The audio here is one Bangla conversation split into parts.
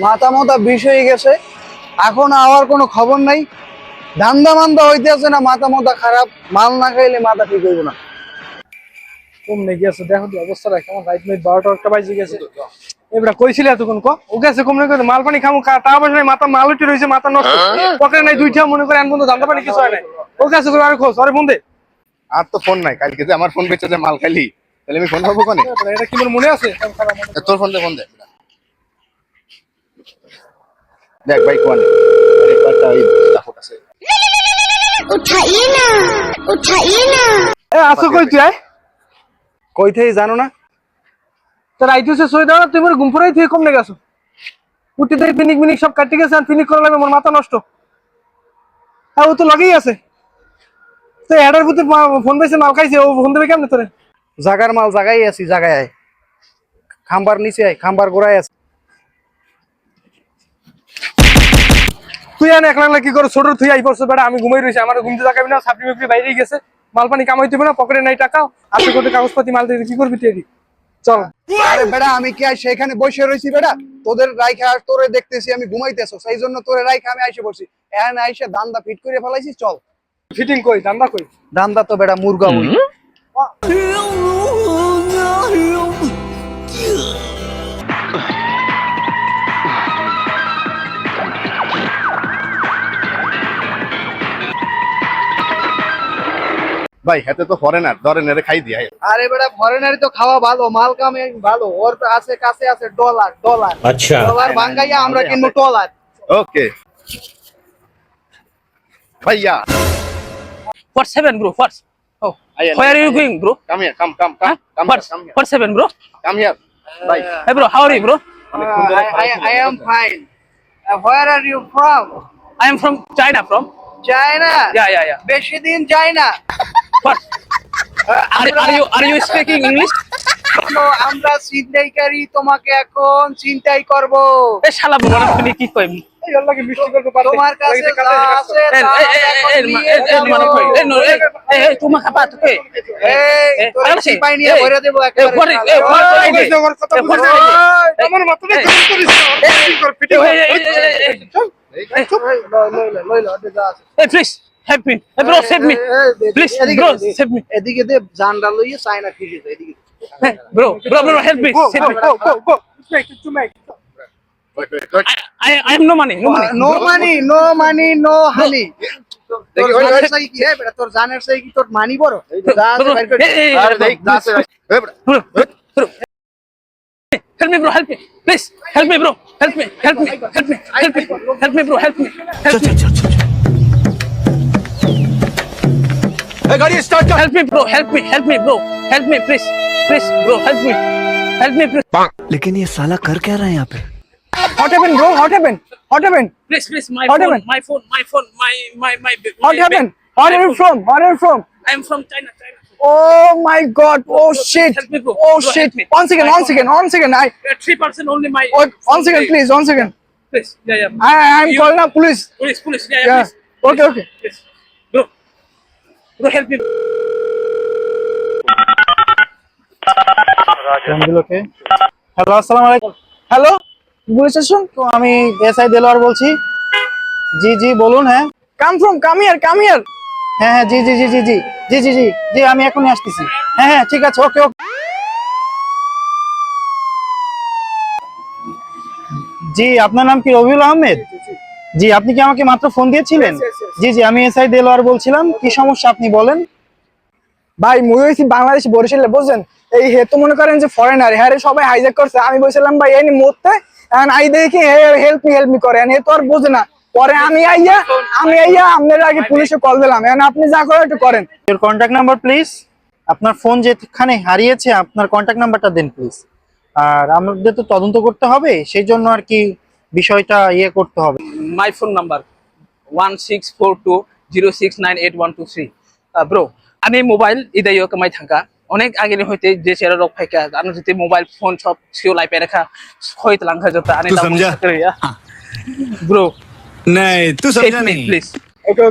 মাথা মাথা বিষ হয়ে গেছে, এখন আবার কোনো খবর নাই। ধান্দা মান্দা হইতে আছে না, মাথা মাথা খারাপ, মাল না খাইলে মাথা ঠিক হইব না। কমনে গেছে দেখো তো অবস্থাটা কেমন। রাইট নাইট 12টা একটা বাজে গেছে। এবার কইছিলে এতক্ষণ ও গেছে কমনে করে মাল পানি খামু টাকা পয়সা নাই, মাথা মাল উঠে রয়েছে, মাথা নষ্ট, পকেটে নাই দুইটা, মনে করে আন বন্ধু ধান্দা পানি কিছু হয় নাই। ও গেছে করে আর খোঁজ আরে বন্ধে। আর তো ফোন নাই, কালকে যে আমার ফোন বেচে যে মাল খাইলি, তাহলে আমি ফোন পাবো কোনে? এটা কি মোর মনে আছে? তোর ফোন দে দেখ ভাই কোন রেকর্ডটা ওই স্টাফট আছে। उठाइए ना उठाइए ना। এ আসো কই তুই? কই থেকে জানো না? তোর আইতেছে সই দাও না, তুমি মোর ঘুম পড়াই থেকে কমনে গেছো। উঠতে থেকে ফিনিক মিনিক সব কাটি গেছে, আর ফিনিক করা লাগবে, মোর মাথা নষ্ট। হ্যাঁ ও তো লাগেই আছে। তো এডার ভিতরে ফোন পেয়েছে মাল খাইছে, ও ফোন দেবে কেমনে তোরে? জাগার মাল জাগাই আছি, জাগায় আয়, খাম্বার নিচে আয়, খাম্বার গোড়ায় আছে। তুই আন একলা কি করো, ছোট তুই আই পড়ছো বেটা, আমি ঘুমাই রইছি, আমার ঘুমতে জাগাবি না, সাপড়ি মুপড়ি বাইরে গেছে, মাল পানি কামাইতে হবে না, পকেটে নাই টাকা, আসে কোটি কাগজপাতি মাল দিয়ে কি করবি তুই? চল। আরে বেটা আমি কি আই সেখানে বসে রইছি বেটা? তোদের রাইখা আর তোরে দেখতেছি আমি ঘুমাইতেছো, সেই জন্য তোরে রাইখা আমি আইসে পড়ছি। এখানে আইসে দান্দা ফিট করে ফেলাইছি, চল। ফিটিং কই দান্দা কই? দান্দা তো বেটা মুরগা হই। ভাই হাতে তো ফরেনার, ধরেন এর খাই দিয়া। আরে বেটা ফরেনারি তো খাওয়া ভালো, মাল কামে ভালো, ওর তো আছে কাছে আছে ডলার ডলার। আচ্ছা ডলার ভাঙ্গাইয়া আমরা কিনবো ডলার। ওকে ভাইয়া। What seven, bro? What? Oh, where are you going, bro? Come here, come What? here. What seven, bro? Come here. ভাই Hey, bro, how are you, bro? I am fine. Where are you from? I am from China, from. China? Yeah. বেশি দিন যায় না। What? Are you speaking English? আমরা চিন্তাইকারী, তোমাকে এখন চিন্তাই করব। Eh, শালা বাবা, তুমি কি কই? এই আল্লাহ কি মিষ্টি করতে পারে? তোমার কাছে যা আছে তা এখন নিয়ে যাবো। Eh, তুমি খাবা তো কে? এই তোর সিপাই নিয়ে ভরে দেব একেবারে। আমার মাথা না গরম করিস না, কি কর fitting Hey, please help me. Hey, bro, save me. Please, bro, save me. এদিকে দে, জানডা লইয়ে চায়না ফিরে যায় এদিকে। Hey, bro, help me. Save me. go to make wait. I have no money. No money. No money no money no honey. তোর জানের চাই কি হে বেটা, তোর জানের চাই কি তোর মানি বড়? যা আছে বাইর কর। Hey, আরে দেখ দাসে এই বড় help me, bro. Help me. Please, help me, bro. Help me, bro. Help me. এই গাড়ি স্টার্ট কর। Help me, bro. Help me, bro. Help me, please, bro. Help me, please. लेकिन ये साला कर क्या रहा है यहाँ पे? What happened, bro? What happened? Please, my What phone, happened? my phone, What happened? Where are you from? I am from China. Oh my god. Oh shit. Help me, bro. Oh Bro, shit. help me. One second. I 3% only my. wait, one second please, one second. Please, yeah. I'm calling up police. Police, Yeah. please. Okay. Please. Bro, help me. Hello, আসসালামু আলাইকুম। Hello, police station? তো আমি এসআই দেলোয়ার বলছি। জি বলুন। হ্যাঁ, কাম হিয়ার। হ্যাঁ জি আমি এখনই আসতেছি। হ্যাঁ ঠিক আছে, ওকে। জি, আপনার নাম কি রবিউল আহমেদ? জি, আপনি কি আমাকে মাত্র ফোন দিয়েছিলেন? জি আমি এসআই দেলোয়ার বলছিলাম। কি সমস্যা আপনি বলেন। ভাই মুই হইছি বাংলাদেশ বরিশালে, বুঝছেন? এই হে তো মনে করেন যে ফরেনার, হ্যাঁ সবাই হাইজ্যাক করছে। আমি বলছিলাম ভাই এই মরতে, আই দেখি হেল্প মি করে, হে তো আর বুঝে না। পরে আমি আইয়া আপনার আগে পুলিশে কল দিলাম, এখন আপনি যা করে একটু করেন। Your contact number please. আপনার ফোন যেখানে হারিয়েছে আপনার কন্ট্যাক্ট নাম্বারটা দেন প্লিজ। আর আমাদের তো তদন্ত করতে হবে, সেই জন্য আর কি বিষয়টা করতে হবে। My phone number 164206981123. Bro, ani mobile idayo kamai thangka. অনেক আগে হইতে যে চেরা রক ফাইকা আমি যদি মোবাইল ফোন সব সিও লাইপে রাখা হইতে লাঙ্গা যেত আনি দাম করিয়া ব্রো नहीं तू समझा नहीं প্লিজ। ওকে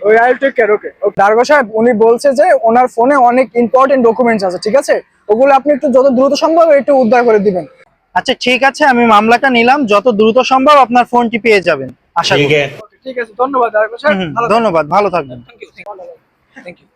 ওই আই উইল টেক কেয়ার। ওকে দারোগা সাহেব উনি বলছে যে ওনার ফোনে অনেক ইম্পর্টেন্ট ডকুমেন্টস আছে, ঠিক আছে? ওগুলো আপনি একটু যত দ্রুত সম্ভব একটু উদ্ধার করে দিবেন। আচ্ছা ঠিক আছে, আমি মামলাটা নিলাম, যত দ্রুত সম্ভব আপনার ফোনটি পেয়ে যাবেন আশা করি। ঠিক আছে, ধন্যবাদ স্যার। ধন্যবাদ, ভালো থাকবেন। Thank you